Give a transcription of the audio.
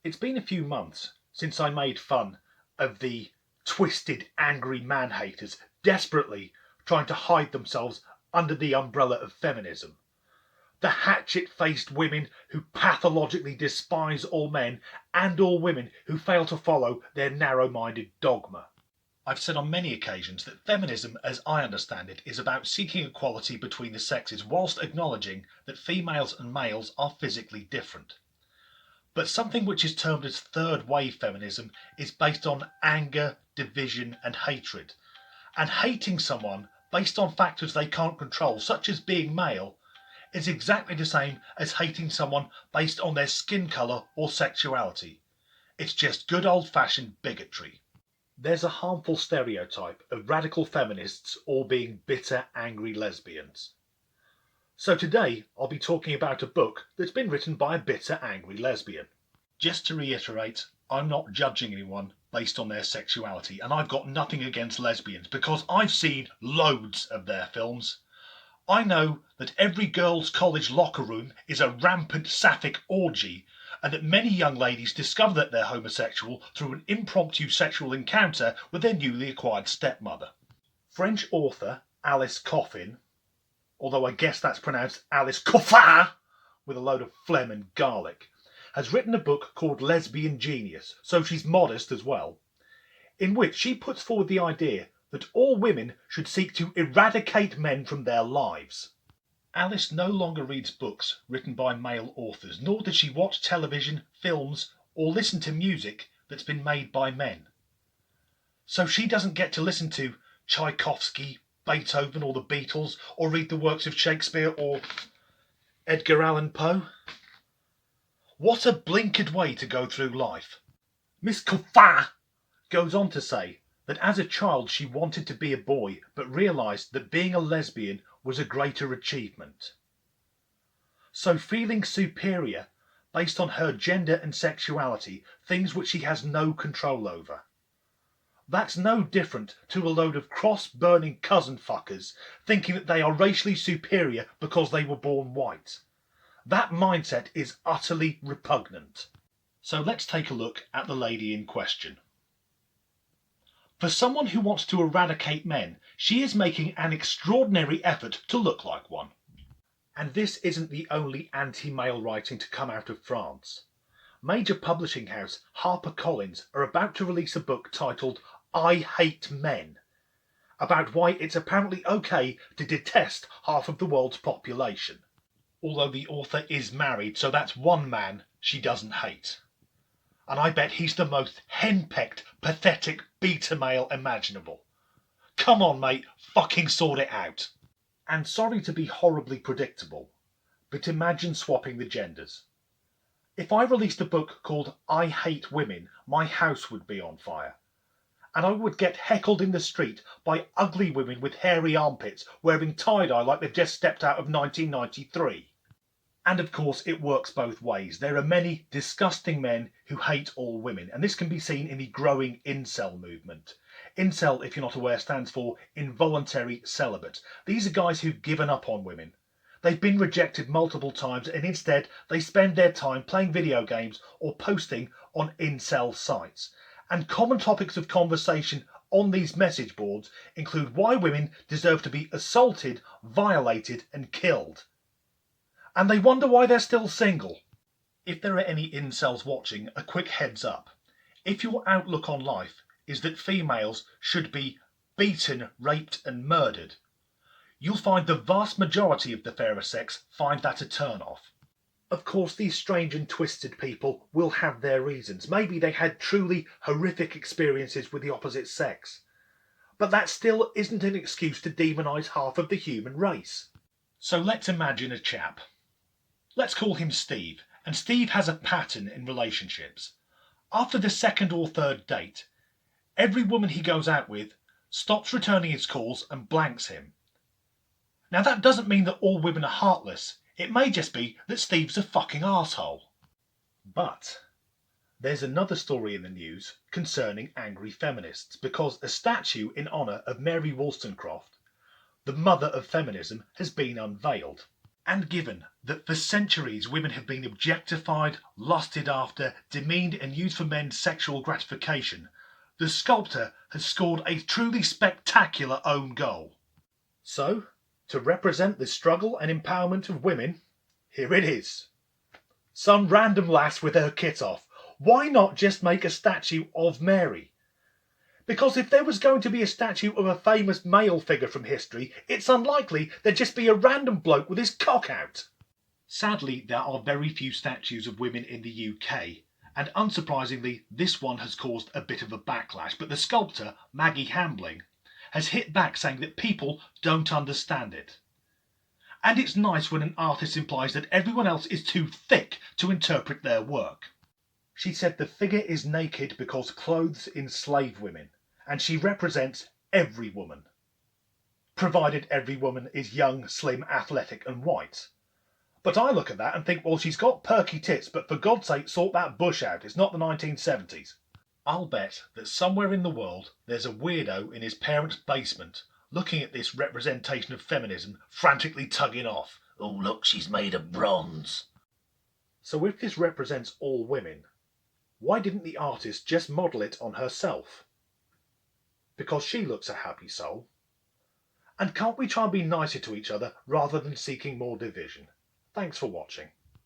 It's been a few months since I made fun of the twisted, angry man-haters desperately trying to hide themselves under the umbrella of feminism. The hatchet-faced women who pathologically despise all men and all women who fail to follow their narrow-minded dogma. I've said on many occasions that feminism, as I understand it, is about seeking equality between the sexes whilst acknowledging that females and males are physically different. But something which is termed as third wave feminism is based on anger, division and hatred. And hating someone based on factors they can't control, such as being male, is exactly the same as hating someone based on their skin colour or sexuality. It's just good old-fashioned bigotry. There's a harmful stereotype of radical feminists all being bitter, angry lesbians. So today I'll be talking about a book that's been written by a bitter, angry lesbian. Just to reiterate, I'm not judging anyone based on their sexuality, and I've got nothing against lesbians because I've seen loads of their films. I know that every girls' college locker room is a rampant sapphic orgy, and that many young ladies discover that they're homosexual through an impromptu sexual encounter with their newly acquired stepmother. French author Alice Coffin, although I guess that's pronounced Alice Coffin with a load of phlegm and garlic, has written a book called Lesbian Genius, so she's modest as well, in which she puts forward the idea that all women should seek to eradicate men from their lives. Alice no longer reads books written by male authors, nor does she watch television, films, or listen to music that's been made by men. So she doesn't get to listen to Tchaikovsky, Beethoven, or the Beatles, or read the works of Shakespeare or Edgar Allan Poe. What a blinkered way to go through life. Miss Coffin goes on to say that as a child she wanted to be a boy, but realised that being a lesbian was a greater achievement. So feeling superior based on her gender and sexuality, things which she has no control over. That's no different to a load of cross-burning cousin fuckers thinking that they are racially superior because they were born white. That mindset is utterly repugnant. So let's take a look at the lady in question. For someone who wants to eradicate men, she is making an extraordinary effort to look like one. And this isn't the only anti-male writing to come out of France. Major publishing house HarperCollins are about to release a book titled I Hate Men, about why it's apparently okay to detest half of the world's population. Although the author is married, so that's one man she doesn't hate. And I bet he's the most henpecked, pathetic beta male imaginable. Come on, mate, fucking sort it out. And sorry to be horribly predictable, but imagine swapping the genders. If I released a book called I Hate Women, my house would be on fire. And I would get heckled in the street by ugly women with hairy armpits wearing tie-dye like they've just stepped out of 1993. And of course it works both ways. There are many disgusting men who hate all women, and this can be seen in the growing incel movement. Incel, if you're not aware, stands for involuntary celibate. These are guys who've given up on women. They've been rejected multiple times and instead they spend their time playing video games or posting on incel sites. And common topics of conversation on these message boards include why women deserve to be assaulted, violated and killed. And they wonder why they're still single. If there are any incels watching, a quick heads up. If your outlook on life is that females should be beaten, raped and murdered, you'll find the vast majority of the fairer sex find that a turn-off. Of course, these strange and twisted people will have their reasons. Maybe they had truly horrific experiences with the opposite sex. But that still isn't an excuse to demonise half of the human race. So let's imagine a chap. Let's call him Steve, and Steve has a pattern in relationships. After the second or third date, every woman he goes out with stops returning his calls and blanks him. Now that doesn't mean that all women are heartless. It may just be that Steve's a fucking arsehole. But there's another story in the news concerning angry feminists, because a statue in honour of Mary Wollstonecraft, the mother of feminism, has been unveiled. And given that for centuries women have been objectified, lusted after, demeaned and used for men's sexual gratification, the sculptor has scored a truly spectacular own goal. So, to represent the struggle and empowerment of women, here it is. Some random lass with her kit off. Why not just make a statue of Mary? Because if there was going to be a statue of a famous male figure from history, it's unlikely there'd just be a random bloke with his cock out. Sadly, there are very few statues of women in the UK, and unsurprisingly, this one has caused a bit of a backlash, but the sculptor, Maggie Hambling, has hit back saying that people don't understand it. And it's nice when an artist implies that everyone else is too thick to interpret their work. She said the figure is naked because clothes enslave women, and she represents every woman. Provided every woman is young, slim, athletic and white. But I look at that and think, well, she's got perky tits, but for God's sake, sort that bush out. It's not the 1970s. I'll bet that somewhere in the world there's a weirdo in his parents' basement looking at this representation of feminism, frantically tugging off. Oh, look, she's made of bronze. So if this represents all women, why didn't the artist just model it on herself? Because she looks a happy soul. And can't we try and be nicer to each other rather than seeking more division? Thanks for watching.